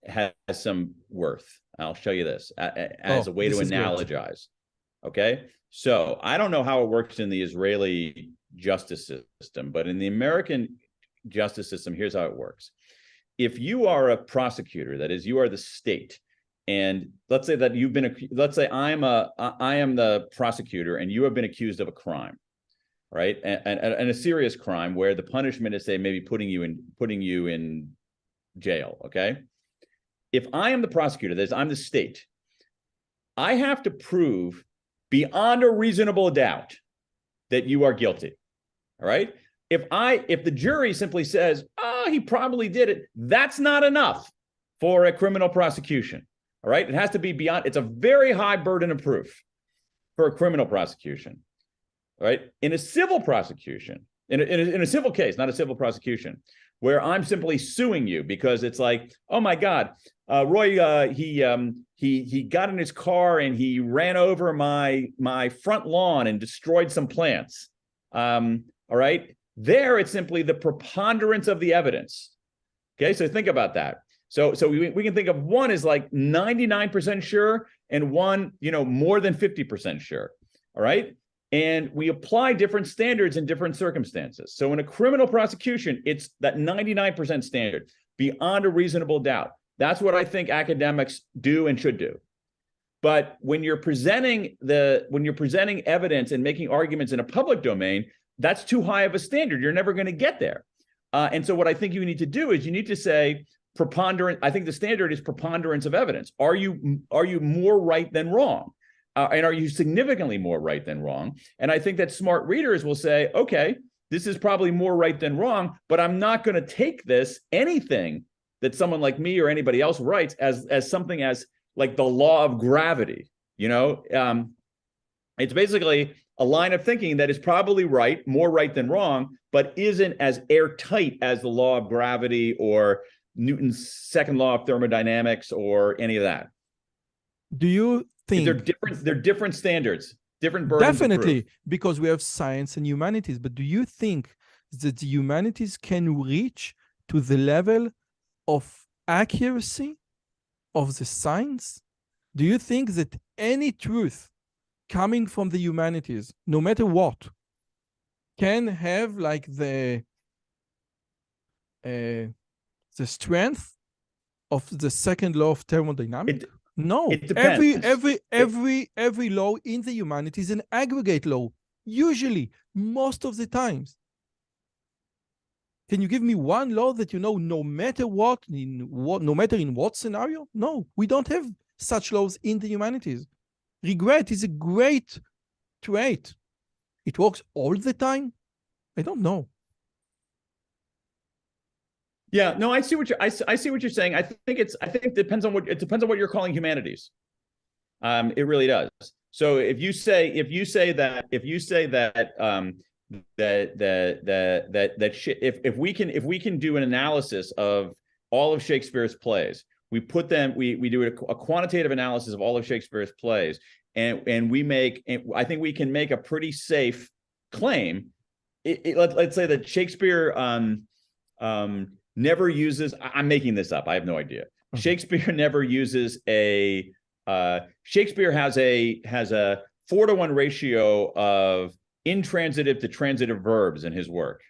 has some worth. I'll show you this as a way to analogize. Okay, so I don't know how it works in the Israeli justice system, but in the American justice system, here's how it works. If you are a prosecutor, that is, you are the state, and let's say that let's say I am the prosecutor, and you have been accused of a crime, right? And a serious crime where the punishment is, say, maybe putting you in jail, okay? If I am the prosecutor, that is, I'm the state, I have to prove beyond a reasonable doubt that you are guilty, all right? If the jury simply says, oh, he probably did it, that's not enough for a criminal prosecution, all right? It has to be beyond, it's a very high burden of proof for a criminal prosecution, all right? In a civil prosecution, in a civil case, not a civil prosecution, where I'm simply suing you because it's like, oh my God, Roy, he got in his car and he ran over my front lawn and destroyed some plants. All right, there it's simply the preponderance of the evidence. Okay, so think about that. So we can think of one as like 99% sure and one, more than 50% sure. All right. And we apply different standards in different circumstances. So in a criminal prosecution, it's that 99% standard, beyond a reasonable doubt. That's what I think academics do and should do. But when you're presenting evidence and making arguments in a public domain, that's too high of a standard. You're never going to get there. And so what I think you need to do is you need to say preponderant. I think the standard is preponderance of evidence. Are you more right than wrong? And are you significantly more right than wrong? And I think that smart readers will say, okay, this is probably more right than wrong, but I'm not going to take anything that someone like me or anybody else writes as something as like the law of gravity. It's basically a line of thinking that is probably right, more right than wrong, but isn't as airtight as the law of gravity or Newton's second law of thermodynamics or any of that. Do you think they're different standards, different burdens? Definitely, because we have science and humanities. But do you think that the humanities can reach to the level of accuracy of the science? Do you think that any truth coming from the humanities, no matter what, can have like the strength of the second law of thermodynamics? No, it depends. every law in the humanities is an aggregate law, usually, most of the times. Can you give me one law that no matter what, no matter in what scenario? No, we don't have such laws in the humanities. Regret is a great trait. It works all the time? I don't know. Yeah, no, I see what you're saying. I think it depends on what you're calling humanities. It really does. So if you say that if we can do an analysis of all of Shakespeare's plays, we do a quantitative analysis of all of Shakespeare's plays, and I think we can make a pretty safe claim. Let's say that Shakespeare never uses, I'm making this up, I have no idea. Okay. Shakespeare never uses Shakespeare has a 4-to-1 ratio of intransitive to transitive verbs in his work.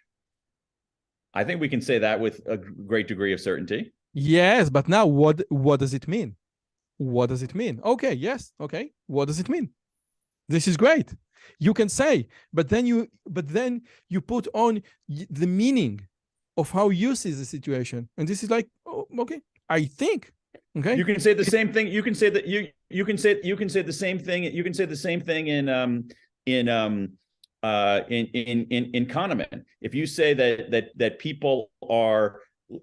I think we can say that with a great degree of certainty. Yes, but now what does it mean? What does it mean? Okay, yes, okay. What does it mean? This is great. You can say, but then you put on the meaning of how you see the situation, and this is like, oh, okay, I think, okay. You can say the same thing. You can say that you can say the same thing. You can say the same thing in Kahneman. If you say that people are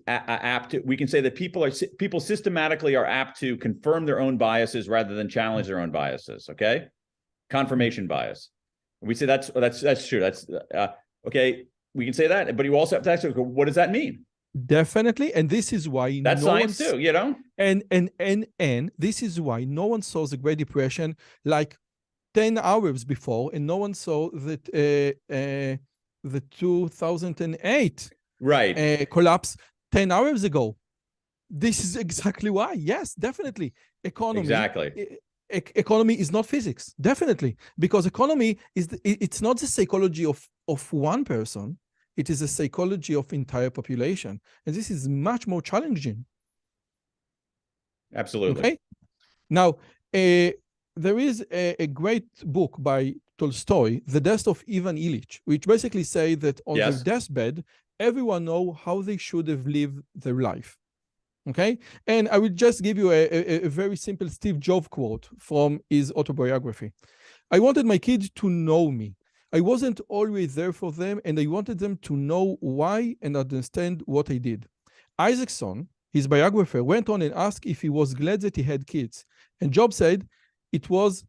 apt to, we can say that people systematically are apt to confirm their own biases rather than challenge their own biases. Okay, confirmation bias. We say that's true. That's okay. We can say that, but you also have to ask, what does that mean? Definitely, and this is why that's science too, And this is why no one saw the Great Depression like 10 hours before, and no one saw that the 2008 collapse 10 hours ago. This is exactly why. Yes, definitely. Economy is not physics, definitely, because economy it's not the psychology of one person. It is a psychology of entire population, and this is much more challenging. Absolutely. Okay. Now, there is a great book by Tolstoy, The Death of Ivan Ilyich, which basically say that on their deathbed, everyone know how they should have lived their life. Okay? And I will just give you a very simple Steve Jobs quote from his autobiography. I wanted my kids to know me. I wasn't always there for them, and I wanted them to know why and understand what I did. Isaacson, his biographer, went on and asked if he was glad that he had kids. And Jobs said it was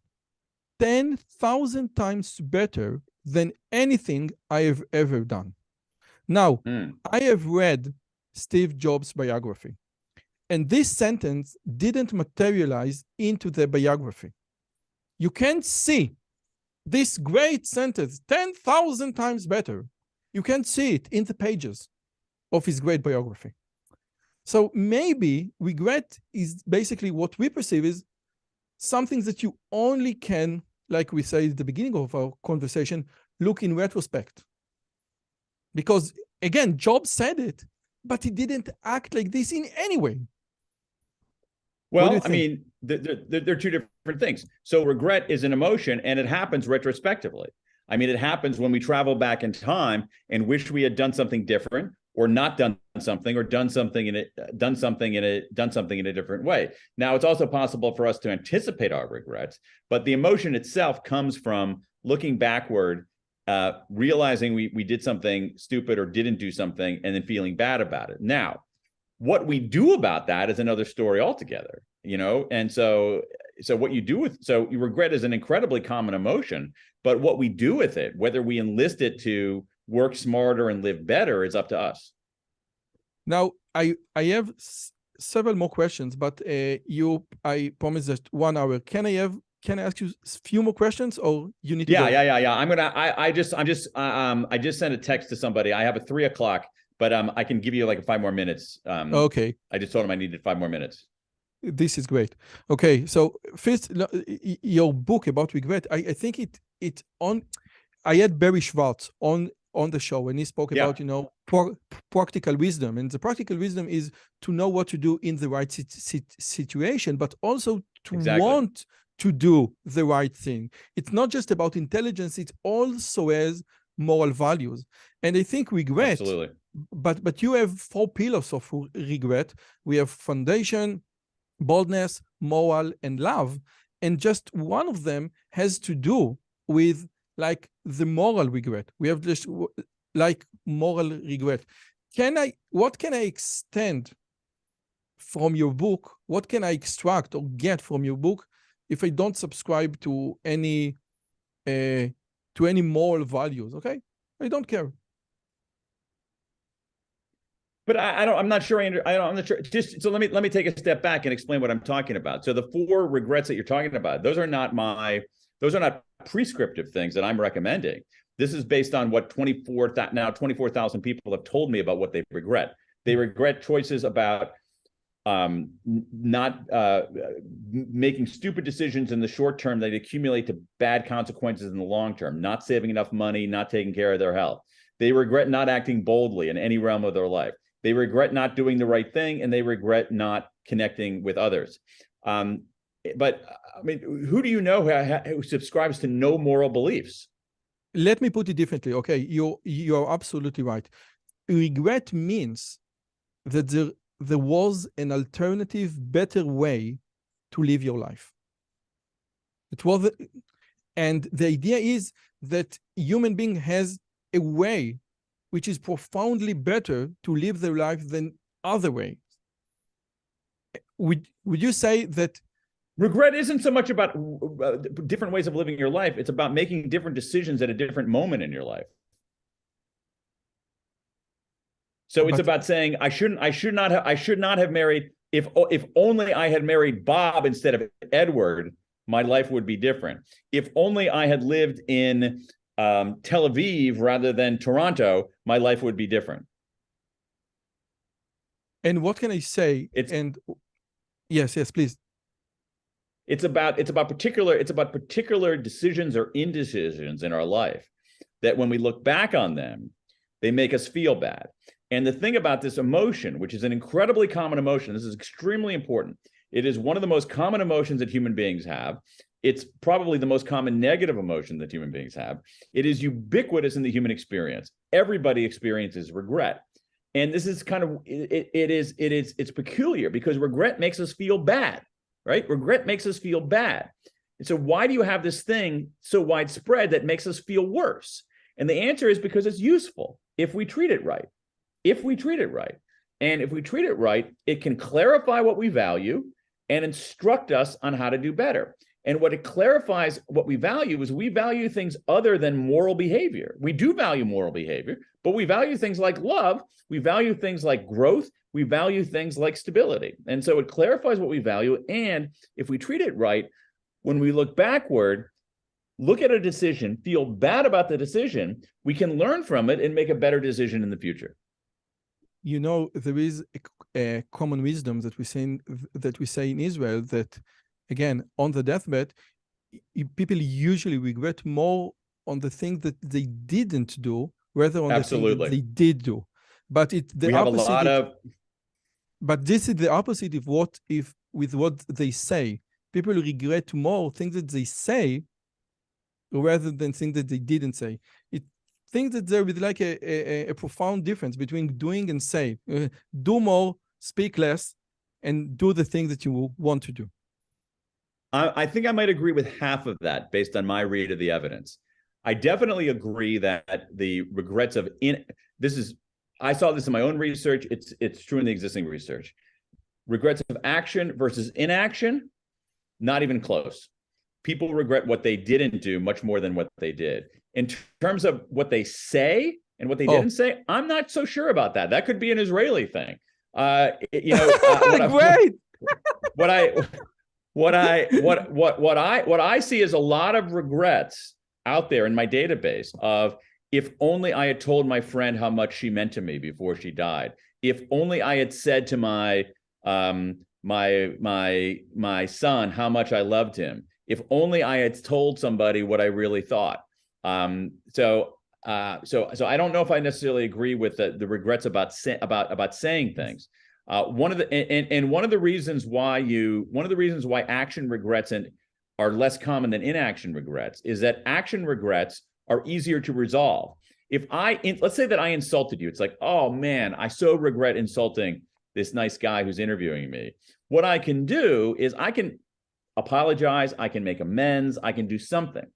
10,000 times better than anything I have ever done. Now, I have read Steve Jobs' biography, and this sentence didn't materialize into the biography. You can't see this great sentence 10,000 times better. You can't see it in the pages of his great biography. So maybe regret is basically what we perceive is something that you only can, like we say at the beginning of our conversation, look in retrospect. Because again, Jobs said it, but he didn't act like this in any way. Well, I mean, they're two different things. So regret is an emotion, and it happens retrospectively. I mean, it happens when we travel back in time and wish we had done something different, or not done something, or done something in a different way. Now, it's also possible for us to anticipate our regrets, but the emotion itself comes from looking backward, realizing we did something stupid or didn't do something, and then feeling bad about it. Now, what we do about that is another story altogether, and so what you do with, so you regret is an incredibly common emotion, but what we do with it, whether we enlist it to work smarter and live better, is up to us. Now, I have several more questions, but I promised that 1 hour. Can I ask you a few more questions, or you need to go? Yeah. I just sent a text to somebody. I have a 3 o'clock. But I can give you like 5 more minutes. Okay. I just told him I needed 5 more minutes. This is great. Okay, so first, your book about regret, I think it on. I had Barry Schwartz on the show, and he spoke about practical wisdom, and the practical wisdom is to know what to do in the right situation, but also to want to do the right thing. It's not just about intelligence; it also has moral values, and I think regret. Absolutely. But you have 4 pillars of regret. We have foundation, boldness, moral, and love. And just one of them has to do with like the moral regret. We have just like moral regret. What can I extend from your book? What can I extract or get from your book if I don't subscribe to any moral values? Okay, I don't care. But I'm not sure. I'm not sure. Just so let me take a step back and explain what I'm talking about. So the 4 regrets that you're talking about, those are not prescriptive things that I'm recommending. This is based on what 24,000 people have told me about what they regret. They regret choices about not making stupid decisions in the short term that accumulate to bad consequences in the long term, not saving enough money, not taking care of their health. They regret not acting boldly in any realm of their life. They regret not doing the right thing, and they regret not connecting with others. But I mean, who do you know who subscribes to no moral beliefs? Let me put it differently. Okay, you're absolutely right. Regret means that there was an alternative, better way to live your life. And the idea is that human being has a way which is profoundly better to live their life than other ways. Would you say that regret isn't so much about different ways of living your life? It's about making different decisions at a different moment in your life. So it's about saying I should not have married. If only I had married Bob instead of Edward, my life would be different. If only I had lived in Tel Aviv rather than Toronto, my life would be different. And what can I say? Yes, please. It's about particular decisions or indecisions in our life that when we look back on them, they make us feel bad. And the thing about this emotion, which is an incredibly common emotion, this is extremely important. It is one of the most common emotions that human beings have. It's probably the most common negative emotion that human beings have. It is ubiquitous in the human experience. Everybody experiences regret. And this is kind of, it's peculiar because regret makes us feel bad, right? Regret makes us feel bad. And so why do you have this thing so widespread that makes us feel worse? And the answer is because it's useful if we treat it right. If we treat it right. And if we treat it right, it can clarify what we value and instruct us on how to do better. And what it clarifies what we value is we value things other than moral behavior. We do value moral behavior, but we value things like love. We value things like growth. We value things like stability. And so it clarifies what we value. And if we treat it right, when we look backward, look at a decision, feel bad about the decision, we can learn from it and make a better decision in the future. You know, there is a common wisdom that we say in Israel that, again, on the deathbed, people usually regret more on the thing that they didn't do rather on the thing that they did do. But but this is the opposite of with what they say. People regret more things that they say rather than things that they didn't say. It think that there is like a profound difference between doing and say. Do more, speak less, and do the thing that you want to do. I think I might agree with half of that based on my read of the evidence. I definitely agree that the regrets of I saw this in my own research. It's true in the existing research. Regrets of action versus inaction, not even close. People regret what they didn't do much more than what they did. In terms of what they say and what they didn't say, I'm not so sure about that. That could be an Israeli thing. Great. What I see is a lot of regrets out there in my database of, if only I had told my friend how much she meant to me before she died. If only I had said to my son how much I loved him. If only I had told somebody what I really thought. So I don't know if I necessarily agree with the regrets about saying things. One of the reasons why action regrets are less common than inaction regrets is that action regrets are easier to resolve. Let's say that I insulted you. It's like, oh man, I so regret insulting this nice guy who's interviewing me. What I can do is I can apologize, I can make amends, I can do something.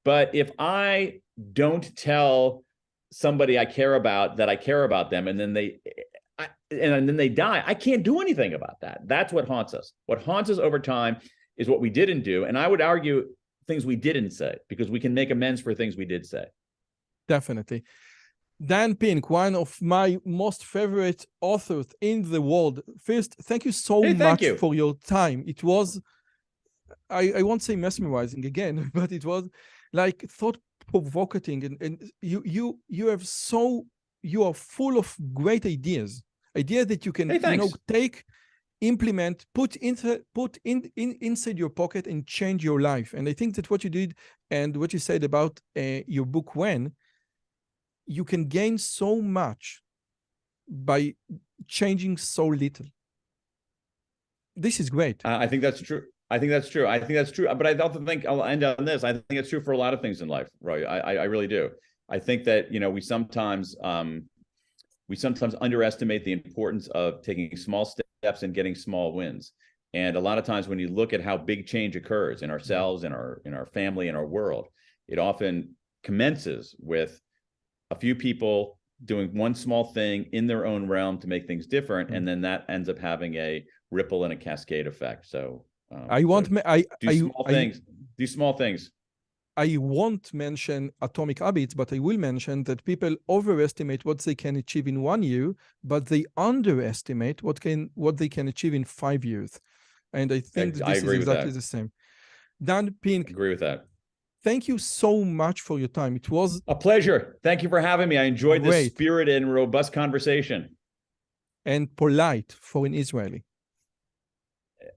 But if I don't tell somebody I care about that I care about them, and then they die, I can't do anything about that. That's what haunts us. What haunts us over time is what we didn't do. And I would argue things we didn't say, because we can make amends for things we did say. Definitely. Dan Pink, one of my most favorite authors in the world. First, thank you so much for your time. It was, I won't say mesmerizing again, but it was like thought-provoking, and you are full of great ideas that you can take, implement, put inside your pocket and change your life. And I think that what you did and what you said about your book, When, you can gain so much by changing so little. This is great. I think that's true. But I also think, I'll end on this, I think it's true for a lot of things in life, Roy. I really do. I think that, we sometimes underestimate the importance of taking small steps and getting small wins. And a lot of times when you look at how big change occurs in ourselves, in our family, in our world, it often commences with a few people doing one small thing in their own realm to make things different. And then that ends up having a ripple and a cascade effect. So do small things. I won't mention atomic habits, but I will mention that people overestimate what they can achieve in 1 year, but they underestimate what they can achieve in 5 years. And I think this is exactly the same. Dan Pink, I agree with that. Thank you so much for your time. It was a pleasure. Thank you for having me. I enjoyed this spirited and robust conversation. And polite for an Israeli.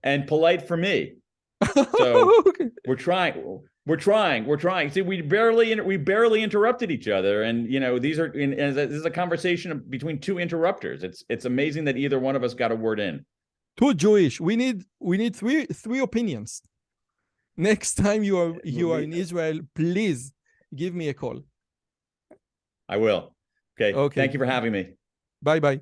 And polite for me. So okay. We're trying. See, we barely interrupted each other, and this is a conversation between two interrupters. It's amazing that either one of us got a word in. Too Jewish. We need three opinions. Next time you are in Israel, please give me a call. I will. Okay. Thank you for having me. Bye.